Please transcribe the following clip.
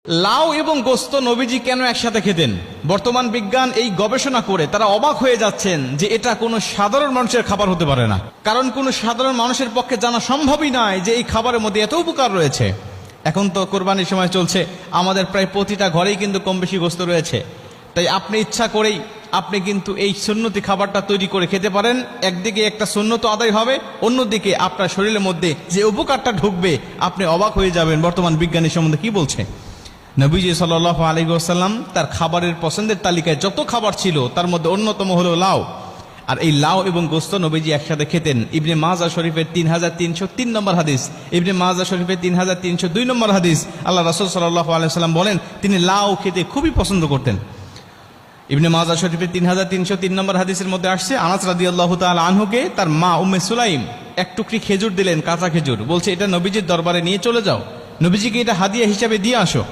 লাউ এবং গোস্ত নবীজি কেন একসাথে খেতেন? বর্তমান বিজ্ঞান এই গবেষণা করে তারা অবাক হয়ে যাচ্ছেন যে এটা কোনো সাধারণ মানুষের খাবার হতে পারে না। কারণ কোনো সাধারণ মানুষের পক্ষে জানা সম্ভবই নয় যে এই খাবারের মধ্যে এত উপকার রয়েছে। এখন তো কোরবানির সময় চলছে, আমাদের প্রায় প্রতিটা ঘরেই কিন্তু কম বেশি গোস্ত রয়েছে। তাই আপনি ইচ্ছা করেই আপনি কিন্তু এই সুন্নতি খাবারটা তৈরি করে খেতে পারেন। একদিকে একটা সুন্নত আদায় হবে, অন্যদিকে আপনার শরীরের মধ্যে যে উপকারটা ঢুকবে আপনি অবাক হয়ে যাবেন বর্তমান বিজ্ঞানী সম্বন্ধে কি বলছে। নবীজি সাল্লাল্লাহু আলাইহি ওয়াসাল্লাম তার খাবারের পছন্দের তালিকায় যত খাবার ছিল তার মধ্যে অন্যতম হলো লাউ। আর এই লাউ এবং গোস্ত নবীজি একসাথে খেতেন। ইবনে মাজাহ শরীফের 3303 নম্বর হাদিস, ইবনে মাজাহ শরীফের 3302 নম্বর হাদিস, আল্লাহ রাসূল সাল্লাল্লাহু আলাইহি ওয়াসাল্লাম বলেন তিনি লাউ খেতে খুবই পছন্দ করতেন। ইবনে মাজাহ শরীফের 3303 নম্বর হাদিসের মধ্যে আসছে, আনাস রাদিয়াল্লাহু তাআলা আনহুকে তার মা উম্মে সুলাইম এক টুকরি খেজুর দিলেন, কাঁচা খেজুর। বলছে এটা নবীজির দরবারে নিয়ে চলে যাও, নবীজিকে এটা হাদিয়া হিসাবে দিয়ে আসো।